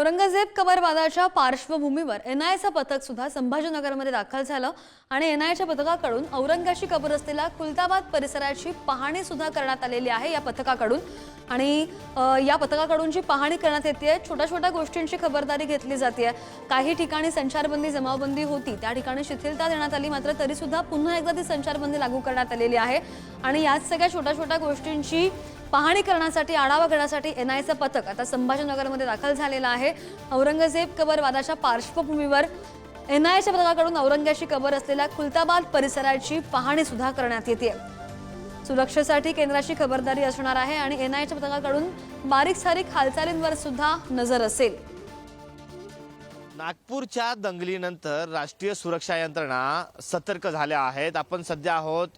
औरंगजेब कबर वादाच्या पार्श्वभूमीवर एनआयचं पथक सुद्धा संभाजीनगरमध्ये दाखल झालं आणि एनआयच्या पथकाकडून औरंगाची कबर असलेल्या खुलताबाद परिसराची पाहणी सुद्धा करण्यात आलेली आहे या पथकाकडून। आणि या पथकाकडून जी पाहणी करण्यात येते छोट्या छोट्या गोष्टींची खबरदारी घेतली जाते। काही ठिकाणी संचारबंदी जमावबंदी होती त्या ठिकाणी शिथिलता देण्यात आली, मात्र तरी सुद्धा पुन्हा एकदा ती संचारबंदी लागू करण्यात आलेली आहे आणि याच सगळ्या छोट्या छोट्या गोष्टींची पाहणी करण्यासाठी आढावा घेण्यासाठी एनआयचं पथक आता संभाजीनगरमध्ये दाखल झालेलं आहे। औरंगजेब कबर वादाच्या पार्श्वभूमीवर एनआयच्या पथकाकडून औरंगाची कबर असलेल्या खुलताबाद परिसराची पाहणी सुद्धा करण्यात येते। सुरक्षेसाठी केंद्राची खबरदारी असणार आहे आणि एनआयच्या पथकाकडून बारीक सारीक हालचालींवर सुद्धा नजर असेल। नागपूरच्या दंगलीनंतर राष्ट्रीय सुरक्षा यंत्रणा सतर्क झाल्या आहेत। आपण सध्या आहोत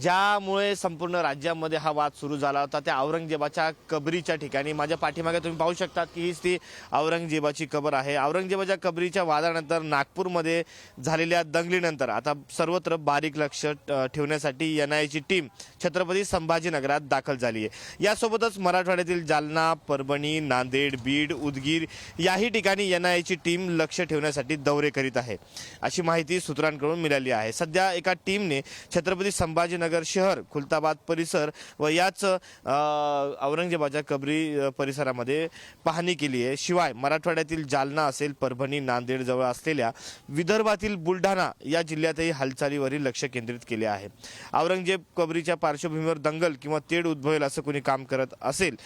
ज्यामुळे संपूर्ण राज्यामध्ये हा वाद सुरू झाला होता त्या औरंगजेबाच्या कबरीच्या ठिकाणी। माझ्या पाठीमागे तुम्ही पाहू शकता की हीच ती औरंगजेबाची कबर आहे। औरंगजेबाच्या कबरीच्या वादानंतर नागपूरमध्ये झालेल्या दंगलीनंतर आता सर्वत्र बारीक लक्ष ठेवण्यासाठी एनआयची टीम छत्रपती संभाजीनगरात दाखल झाली आहे। यासोबतच मराठवाड्यातील जालना, परभणी, नांदेड, बीड, उदगीर याही ठिकाणी एनआयची टीम लक्ष ठेवण्यासाठी दौरे करीत आहे अशी माहिती सूत्रांकडून मिळाली आहे। सध्या एका टीमने छत्रपती संभाजीनगर शहर, खुलताबाद परिसर व याच औरंगजेबाच्या कबरी परिसरामध्ये पाहणी केली आहे। शिवाय मराठवाड्यातील जालना असेल, परभणी, नांदेड जवळ असलेल्या विदर्भातील बुलढाणा या जिल्ह्यातही हालचालीवरील लक्ष केंद्रित केले आहे। औरंगजेब कबरीच्या पार्श्वभूमीवर दंगल किंवा तेढ उद्भवेल असं कोणी काम करत असेल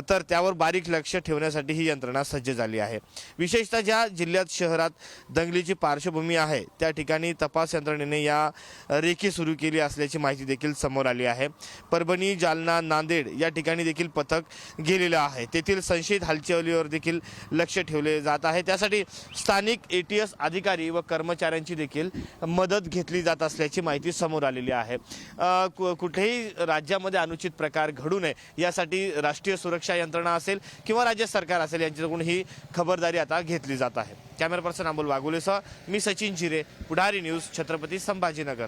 तर त्यावर बारीक लक्ष ठेवण्यासाठी ही यंत्रणा सज्ज झाली आहे। विशेषतः ज्या जिल्ह्यात शहरात दंगलीची पार्श्वभूमी आहे त्या ठिकाणी तपास यंत्रणेने या रेखी सुरू केली असल्याची माहिती देखील समोर आली आहे। परभणी, जालना, नांदेड या ठिकाणी देखील पथक गेलेले आहे। तेथील संशयित हालचालीवर देखील लक्ष ठेवले जात आहे। त्यासाठी स्थानिक एटीएस अधिकारी व कर्मचाऱ्यांची देखील मदत घेतली जात असल्याची माहिती समोर आलेली आहे। कुठेही राज्यामध्ये अनुचित प्रकार घडू नये यासाठी राष्ट्रीय सुरक्षा यंत्रणा असेल किंवा राज्य सरकार असेल यांच्याकडून ही खबरदारी आता घेतली जात आहे। कॅमेरा पर्सन अमोल वाघोलेसह मी सचिन चिरे, पुढारी न्यूज, छत्रपती संभाजीनगर।